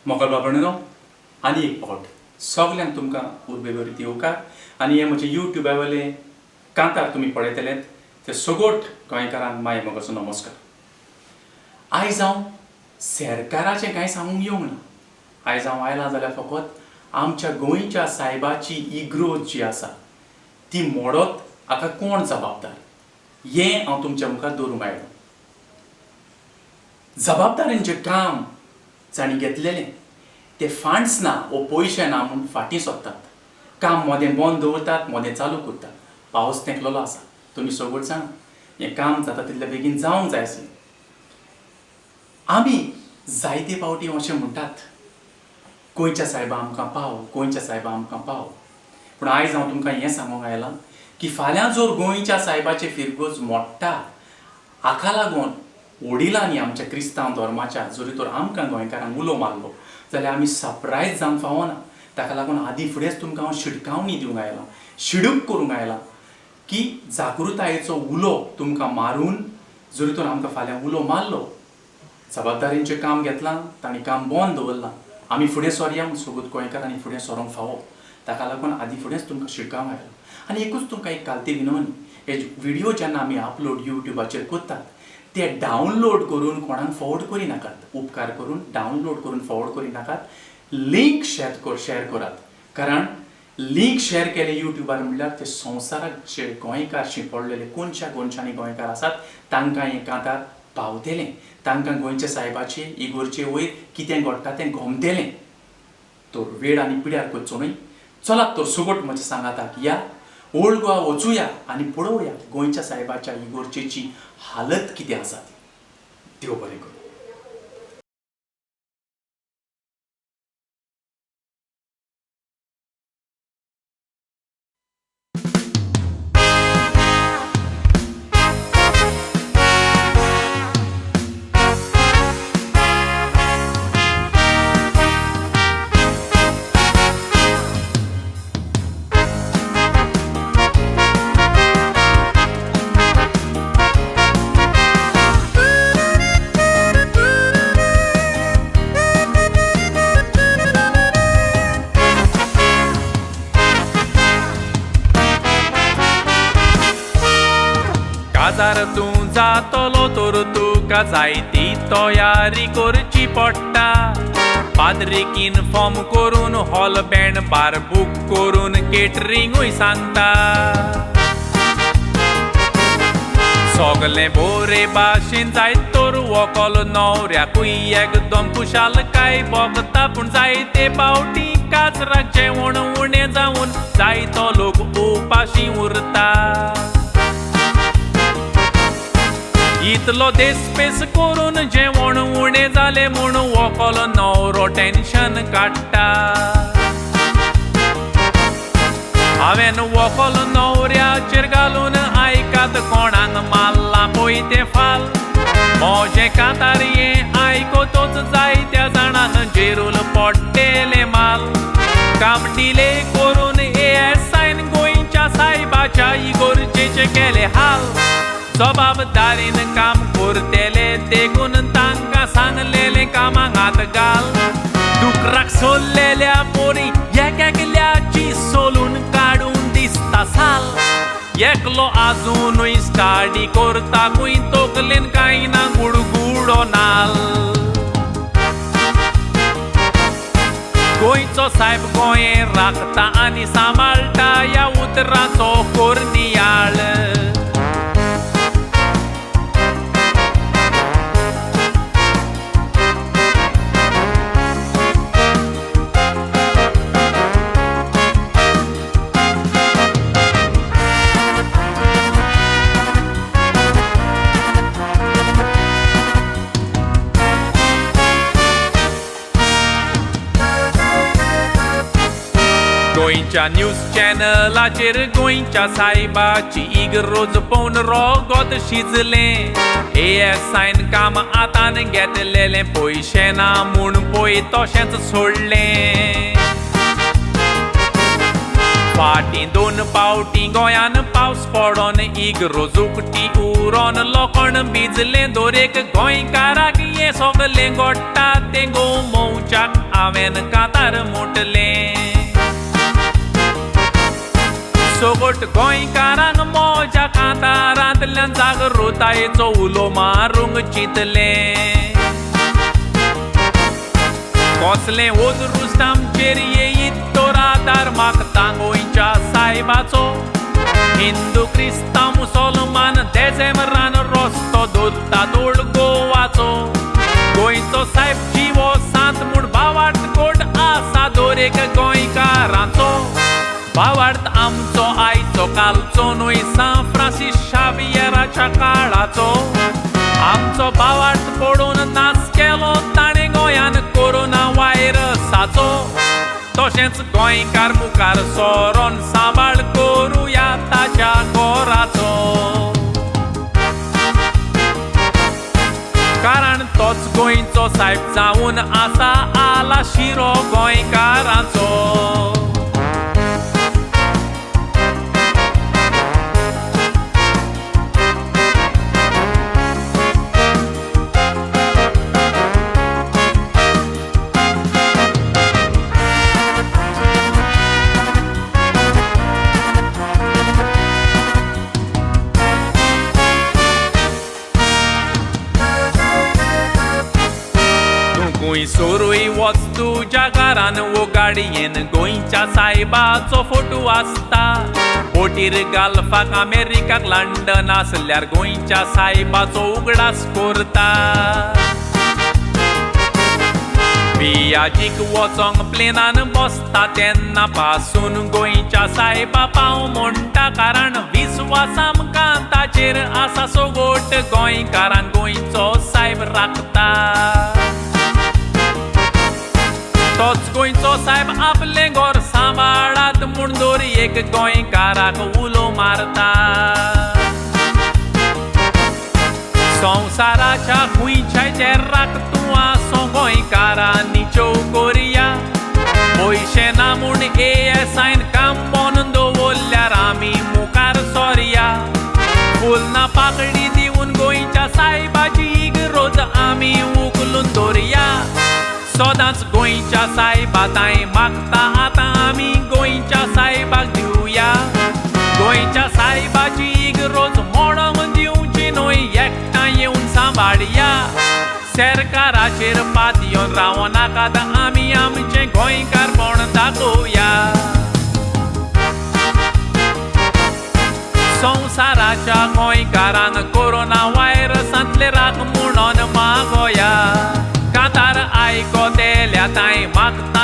मोगल बाबणो आनी एक फावट सगल्यांक तुमकां उर्बेभरीत येवकार आनी हे म्हजे युट्यूबा वयले कांतार तुमी पळयतलेत ते सगोट गोंयकारांक माय मोगाचो नमस्कार. आयज हांव सरकाराचें कांय सांगूंक येवंक ना. आयज हांव आयलां जाल्यार फकत आमच्या गोंयच्या सायबाची इग्रोज जी आसा ती मोडत हाका कोण जबाबदार हें हांव तुमच्या मुखार दवरूंक आयलो. जबाबदारेन जें काम जाणी घेतलेलें ते फंड्स ना वो पयशे ना म्हूण फाटीं सरतात. काम मोदें बंद दवरतात, मोदें चालू करतात. पावस तेंकलेलो आसा, तुमी सगळें जाणा. हें काम जाता तितले बेगीन जावंक जाय आसलें. आमी जायते फावटी अशें म्हणटात, गोंयच्या सायबा आमकां पाव, गोंयच्या सायबा आमकां पाव. पूण आयज हांव तुमकां हें सांगूंक आयलां की फाल्यां जर गोंयच्या सायबाचे फिरगोज मोडटा हाका लागून वडिलांनी आमच्या क्रिस्तांव धर्माच्या जरी तर आमकां गोंयकारांक उलो मारलो जाल्यार आमी सरप्रायज जावंक फावना. ताका लागून आदी फुडेंच तुमकां हांव शिटकावणी दिवंक आयलां, शिडूक करूंक आयलां की जागृतायेचो उलो तुमकां मारून जरी तर आमकां फाल्यां उलो मारलो, जबाबदारेचें काम घेतलां, तांणी काम बंद दवरलां, आमी फुडें सरया म्हूण सगळ्या गोंयकारांनी फुडें सरोंक फावो. ताका लागून आदी फुडेंच तुमकां शिटकावंक आयलां. आनी एकूच तुमकां एक कालती विनवणी, हे व्हिडिओ जेन्ना आमी अपलोड युट्यूबाचेर करतात ते डावनलोड करून कोणाक फॉवर्ड करिनाकात. उपकार करून डावनलोड करून फॉवर्ड करिनाकात. लिंक शेअर करात. कारण लिंक शेअर केले युट्यूबार म्हणल्यार ते संवसाराक जे गोंयकार शिंपडलेले कोणच्या गोंयच्यांनी गोंयकार आसात तांकां हें कांतार पावतलें. तांकां गोंयच्या सायबाचे इगोर्चे वयर कितें घडटा तें गमतलें. तर वेळ आनी पिड्यार करचो न्हय. चलात तर सगोट म्हज्या सांगाताक या, ओल्ड गोवा वचुया आनी पळोवया गोंयच्या सायबाच्या इगोर्चेची हालत कितें आसा ती. देव बरें करूं. बाजार तूं जातलो तर तुका जायती तयारी करची पडटा. पाद्रीकीन फॉर्म करून हॉल बँड बार बूक करून केटरिंगूय सांगता. सगलें बोरे भाशेन जायत तर व्हंकल न्हवऱ्याकूय एकदम खुशालकाय भोगता. पूण जायते फावटी काजराक जेवण उणें जावन जायतो लोक उपाशी उरता. इतलो देस्पेस करून जेवण उणें जालें म्हूण व्हंकल न्हवरो टेन्शन काडटा. हांवें व्हंकल न्हवऱ्याचेर घालून आयकात कोणाक मारला पळय तें फाल. म्हजें कांतार हें आयकतोच जायत्या जाणांक जेरूल पडटेलें माल. काम डिले करून ASIन गोंयच्या सायबाच्या इगोर्चेचे केले हाल. जबाबदारीन काम करतेले देखून तांकां सांगलेलें कामाक हात घाल. दुकराक सोडलेल्या पोरी एकेकल्याची सोलून काडून दिसता साल. एकलो आजुनूय स्टाडी करताकूय तकलेन कांय ना गुडगुडो नाल. गोंयचो सायब गोंयें राखता आनी सांबाळटा ह्या उतराचो कोर नियाळ. गोंयच्या न्यूज चॅनलाचेर गोंयच्या सायबाची इगरोज पळोवन रोगोत शिजलें. ASIन काम आतान घेतलेलें पयशे ना म्हूण पळय तशेंच सोडलें. फाटीं 2 पावटी गोंयान पावस पडोन इगरोज उकटी उरोन लोकोण भिजले दोरेक गोंयकाराक हे सगलें घडटा तें गोमोवच्याक हांवें कांतार मुटलें सोगोट गोंयकारांक मोज्या कांतारांतल्यान जागृतायेचो उलो मारूंक चिंतलें कसलें ओदरूस आमचेर येयीत तो रादार मागता गोंयच्या सायबाचो हिंदू क्रिस्तांव मुसलमान देजेमरान रस्तो दोत्ता तोड गोवाचो गोंयचो सायब जिवो सांत म्हूण भावार्थ कोट आसा दोरेक गोंयकारांचो भावार्थ आमचो आयचो कालचो न्हय सान फ्रांसीस शावियराच्या काळाचो आमचो भावार्थ पडून नाच केलो ताणें गोंयान कोरोना वायरसाचो तशेंच गोंयकार मुखार सोरोन सांबाळ करुया ताच्या घोराचो कारण तोच गोंयचो सायब जावन आसा आला शिरो गोंयकारांचो गोंय सोरूय वच तुज्या घरान वो गाडयेन गोंयच्या सायबाचो फोटो आसता बोटीर गाल्फाक अमेरिकाक लंडन आसल्यार गोंयच्या सायबाचो उगडास करता पियाजीक वचोंक प्लेनान बसता तेन्ना पासून गोंयच्या सायबा पाव म्हणटा कारण विस्वास आमकां ताचेर आसा सोगोट गोंयकारांक गोंयचो सायब राखता तोच गोंयचो सायब आपलें घर सांबाळात म्हूण दोरयेक गोंयकाराक उलो मारता संवसाराच्या खंयच्याय जेराक तूं आसो गोंयकारांनी चौकोरिया पयशे ना म्हूण ASIन काम पोन दवरल्यार आमी मुखार सोरया फूल ना पाकळी दिवन गोंयच्या सायबाची इगरोज आमी उखलून दवरया सदांच गोंयच्या सायबाताय मागता आतां आमी गोंयच्या सायबाक दिवया गोंयच्या सायबाची इगरोज मोडोंक दिवची न्हय एकठांय येवन सांबाळया सरकाराचेर पात येवन रावनाकात आमी आमचें गोंयकारपण दाखोवया संवसाराच्या गोंयकारांक कोरोना वायरसांतले राख म्हणून मागोया कांतार आयको तेल्या ताय मागता